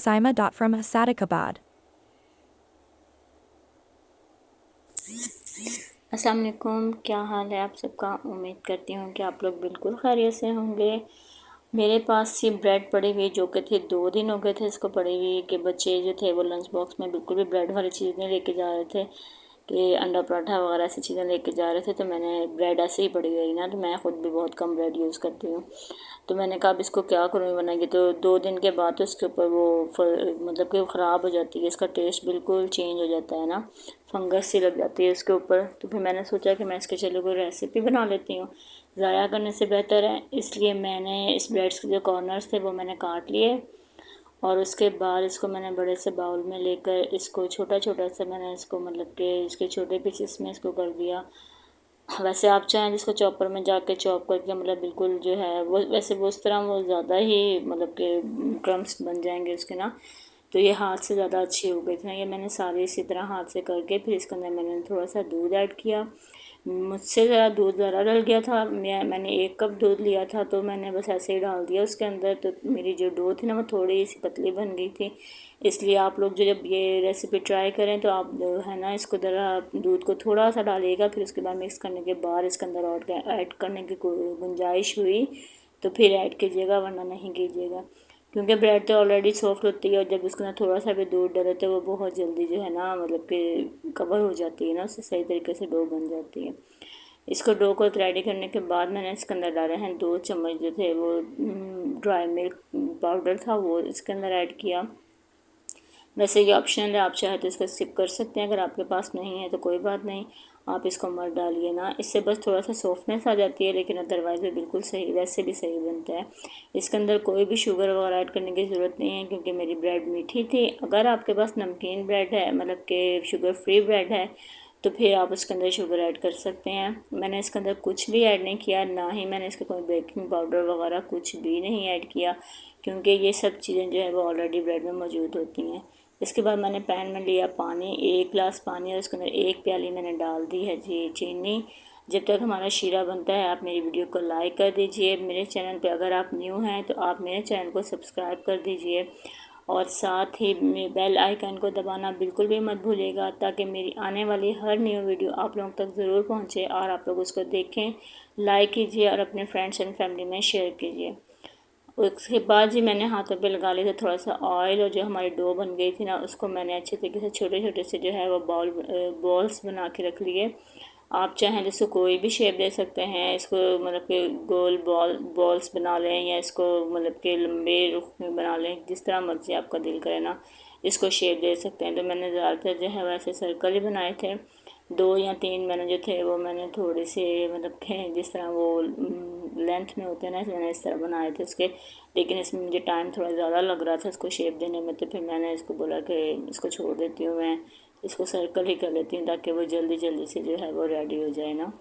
Saima. From Asadikabad. अस्सलाम वालेकुम, क्या हाल है आप सबका। उम्मीद करती हूँ कि आप लोग बिल्कुल खैरियत से होंगे। मेरे पास ये ब्रेड पड़ी हुई जो कि थे 2 दिन हो गए थे इसको पड़ी हुई कि बच्चे जो थे वो लंच बॉक्स में बिल्कुल भी ब्रेड वाली चीज़ नहीं लेके जा रहे थे कि अंडा पराठा वगैरह ऐसी चीज़ें लेके जा रहे थे। तो मैंने ब्रेड ऐसे ही पड़ी हुई ना, तो मैं ख़ुद भी बहुत कम ब्रेड यूज़ करती हूँ। तो मैंने कहा अब इसको क्या करूँ बनाएंगे, तो 2 दिन के बाद तो इसके ऊपर वो मतलब कि ख़राब हो जाती है, इसका टेस्ट बिल्कुल चेंज हो जाता है ना, फंगस सी लग जाती है इसके ऊपर। तो फिर मैंने सोचा कि मैं इसके चलो कोई रेसिपी बना लेती हूँ, ज़ाया करने से बेहतर है। इसलिए मैंने इस ब्रेड्स के जो कॉर्नर्स थे वो मैंने काट लिए और उसके बाद इसको मैंने बड़े से बाउल में लेकर इसको छोटा छोटा सा मैंने इसको मतलब कि इसके छोटे पीसेस में इसको कर दिया। वैसे आप चाहें जिसको चॉपर में जाके चॉप करके मतलब बिल्कुल जो है वो वैसे वो उस तरह वो ज़्यादा ही मतलब कि क्रम्स बन जाएंगे उसके ना। तो ये हाथ से ज़्यादा अच्छी हो गई थी। ये मैंने सारे इसी तरह हाथ से करके फिर इसके अंदर मैंने थोड़ा सा दूध ऐड किया। मुझसे ज़रा दूध ज़रा डल गया था, मैंने 1 कप दूध लिया था तो मैंने बस ऐसे ही डाल दिया उसके अंदर। तो मेरी जो डो थी ना वो थोड़ी सी पतली बन गई थी। इसलिए आप लोग जो जब ये रेसिपी ट्राई करें तो आप है ना इसको ज़रा दूध को थोड़ा सा डालिएगा, फिर उसके बाद मिक्स करने के बाद इसके अंदर और ऐड करने की गुंजाइश हुई तो फिर ऐड कीजिएगा, वरना नहीं कीजिएगा। क्योंकि ब्रेड तो ऑलरेडी सॉफ्ट होती है और जब उसके अंदर थोड़ा सा भी दूध डाले तो वो बहुत जल्दी जो है ना मतलब कि कवर हो जाती है ना, उससे सही तरीके से डो बन जाती है। इसको डो को रेडी करने के बाद मैंने इसके अंदर डाले हैं 2 चम्मच जो थे वो ड्राई मिल्क पाउडर था वो इसके अंदर ऐड किया। वैसे ये ऑप्शनल है, आप चाहे तो इसको स्किप कर सकते हैं, अगर आपके पास नहीं है तो कोई बात नहीं, आप इसको मत डालिए ना। इससे बस थोड़ा सा सॉफ्टनेस आ जाती है, लेकिन अदरवाइज़ भी बिल्कुल सही, वैसे भी सही बनता है। इसके अंदर कोई भी शुगर वगैरह ऐड करने की ज़रूरत नहीं है क्योंकि मेरी ब्रेड मीठी थी। अगर आपके पास नमकीन ब्रेड है मतलब कि शुगर फ्री ब्रेड है तो फिर आप उसके अंदर शुगर ऐड कर सकते हैं। मैंने इसके अंदर कुछ भी ऐड नहीं किया, ना ही मैंने इसके कोई बेकिंग पाउडर वगैरह कुछ भी नहीं ऐड किया, क्योंकि ये सब चीज़ें जो है वो ऑलरेडी ब्रेड में मौजूद होती हैं। इसके बाद मैंने पैन में लिया पानी, 1 गिलास पानी, और उसके अंदर 1 प्याली मैंने डाल दी है जी चीनी। जब तक हमारा शीरा बनता है आप मेरी वीडियो को लाइक कर दीजिए। मेरे चैनल पे अगर आप न्यू हैं तो आप मेरे चैनल को सब्सक्राइब कर दीजिए और साथ ही बेल आइकन को दबाना बिल्कुल भी मत भूलिएगा, ताकि मेरी आने वाली हर न्यू वीडियो आप लोगों तक ज़रूर पहुंचे और आप लोग उसको देखें, लाइक कीजिए और अपने फ्रेंड्स एंड फैमिली में शेयर कीजिए। उसके बाद जी मैंने हाथों पे लगा लिया था थोड़ा सा ऑयल, और जो हमारी डो बन गई थी ना उसको मैंने अच्छे तरीके से छोटे छोटे से जो है वो बॉल्स बना के रख लिए। आप चाहें जिसको कोई भी शेप दे सकते हैं, इसको मतलब कि गोल बॉल्स बना लें या इसको मतलब कि लंबे रुख में बना लें, जिस तरह मर्जी आपका दिल करे ना इसको शेप दे सकते हैं। तो मैंने ज़्यादातर जो है वैसे सर्कल ही बनाए थे, 2 या 3 मैंने जो थे वो मैंने थोड़े से मतलब कि जिस तरह वो लेंथ में होते हैं ना मैंने इस तरह बनाए थे उसके। लेकिन इसमें मुझे टाइम थोड़ा ज़्यादा लग रहा था इसको शेप देने में, तो फिर मैंने इसको बोला कि इसको छोड़ देती हूँ, मैं इसको सर्कल ही कर लेती हूँ ताकि वो जल्दी जल्दी से जो है वो रेडी हो जाए ना।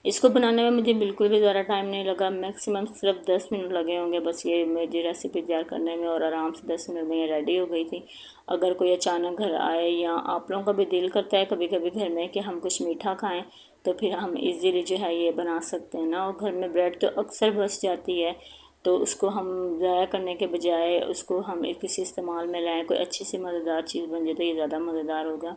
इसको बनाने में मुझे बिल्कुल भी ज़्यादा टाइम नहीं लगा, मैक्सिमम सिर्फ 10 मिनट लगे होंगे बस ये मेरी रेसिपी तैयार करने में, और आराम से 10 मिनट में ये रेडी हो गई थी। अगर कोई अचानक घर आए या आप लोगों का भी दिल करता है कभी कभी घर में कि हम कुछ मीठा खाएं, तो फिर हम इजीली जो है ये बना सकते हैं ना। और घर में ब्रेड तो अक्सर बच जाती है, तो उसको हम ज़ाया करने के बजाय उसको हम किसी इस्तेमाल में लाएँ, कोई अच्छी सी मज़ेदार चीज़ बन जाए तो ये ज़्यादा मज़ेदार होगा।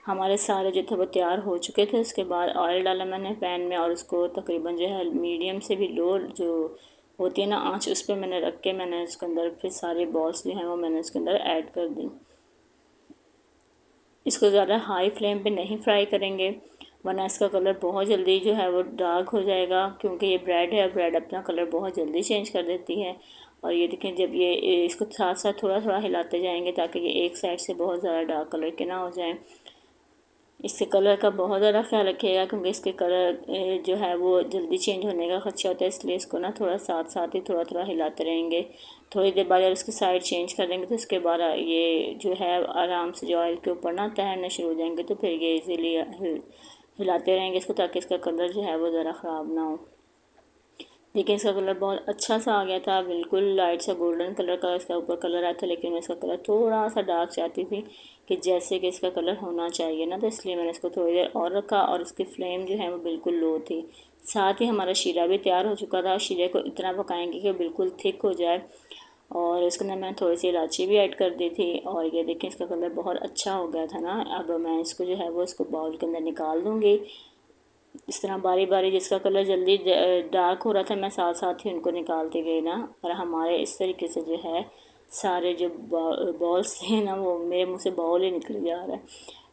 हमारे सारे जो थे वो तैयार हो चुके थे। उसके बाद ऑयल डाला मैंने पैन में और उसको तकरीबन जो है मीडियम से भी लो जो होती है ना आंच, उस पर मैंने रख के मैंने उसके अंदर फिर सारे बॉल्स जो हैं वो मैंने उसके अंदर ऐड कर दी। इसको ज़्यादा हाई फ्लेम पे नहीं फ्राई करेंगे, वरना इसका कलर बहुत जल्दी जो है वो डार्क हो जाएगा, क्योंकि ये ब्रेड है, ब्रेड अपना कलर बहुत जल्दी चेंज कर देती है। और ये देखें जब ये इसको साथ साथ थोड़ा थोड़ा हिलाते जाएंगे ताकि ये एक साइड से बहुत ज़्यादा डार्क कलर के ना हो जाए। इसके कलर का बहुत ज़्यादा ख्याल रखिएगा क्योंकि इसके कलर जो है वो जल्दी चेंज होने का खदशा होता है, इसलिए इसको ना थोड़ा साथ साथ ही थोड़ा थोड़ा हिलाते रहेंगे। थोड़ी देर बाद जब इसकी साइड चेंज कर देंगे तो उसके बाद ये जो है आराम से जो ऑयल के ऊपर ना तैरना शुरू हो जाएंगे, तो फिर ये इजीली हिलाते रहेंगे इसको ताकि इसका कलर जो है वो ज़रा ख़राब ना हो। देखिए इसका कलर बहुत अच्छा सा आ गया था, बिल्कुल लाइट सा गोल्डन कलर का इसका ऊपर कलर आया था, लेकिन मैं इसका कलर थोड़ा सा डार्क चाहती थी कि जैसे कि इसका कलर होना चाहिए ना, तो इसलिए मैंने इसको थोड़ी देर और रखा और इसकी फ्लेम जो है वो बिल्कुल लो थी। साथ ही हमारा शीरा भी तैयार हो चुका था। शीरे को इतना पकाएंगे कि बिल्कुल थिक हो जाए और इसके अंदर मैंने थोड़ी सी इलायची भी ऐड कर दी थी। और ये देखें इसका कलर बहुत अच्छा हो गया था ना। अब मैं इसको जो है वो इसको बाउल के अंदर निकाल दूँगी। इस तरह बारी बारी जिसका कलर जल्दी डार्क हो रहा था मैं साथ साथ ही उनको निकालती गई ना। और हमारे इस तरीके से जो है सारे जो बॉल्स थे ना वो मेरे मुंह से बाउल ही निकल जा रहा है।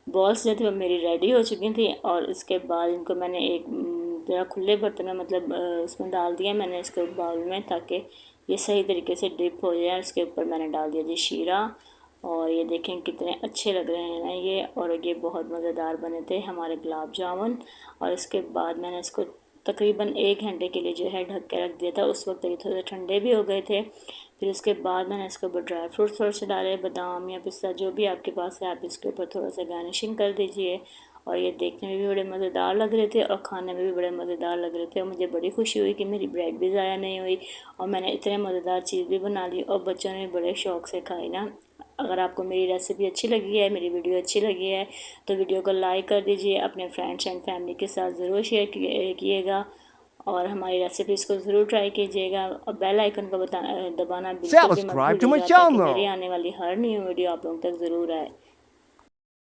बॉल्स जो थे वो मेरी रेडी हो चुकी थी। और इसके बाद इनको मैंने एक जरा खुले बर्तन में मतलब उसमें डाल दिया मैंने इसको बाउल में, ताकि ये सही तरीके से डिप हो जाए। इसके ऊपर मैंने डाल दिया जी शीरा। और ये देखें कितने अच्छे लग रहे हैं ना ये। और ये बहुत मज़ेदार बने थे हमारे गुलाब जामुन। और इसके बाद मैंने इसको तकरीबन 1 घंटे के लिए जो है ढक के रख दिया था। उस वक्त ये थोड़े ठंडे भी हो गए थे। फिर उसके बाद मैंने इसके ऊपर ड्राई फ्रूट्स थोड़े से डाले, बादाम या पिस्ता जो भी आपके पास है आप इसके ऊपर थोड़ा सा गार्निशिंग कर दीजिए। और ये देखने में भी बड़े मज़ेदार लग रहे थे और खाने में भी बड़े मज़ेदार लग रहे थे। और मुझे बड़ी खुशी हुई कि मेरी ब्रेड भी ज़ाया नहीं हुई और मैंने इतने मज़ेदार चीज़ भी बना ली और बच्चों ने बड़े शौक़ से खाई ना। अगर आपको मेरी रेसिपी अच्छी लगी है, मेरी वीडियो अच्छी लगी है, तो वीडियो को लाइक कर दीजिए, अपने फ्रेंड्स एंड फैमिली के साथ ज़रूर शेयर किएगा और हमारी रेसिपीज़ को ज़रूर ट्राई कीजिएगा। और बेल आइकन को दबाना बिल्कुल भी मत Subscribe to my भूलिएगा ताकि मेरी channel. आने वाली हर न्यू वीडियो आप लोगों तक ज़रूर आए।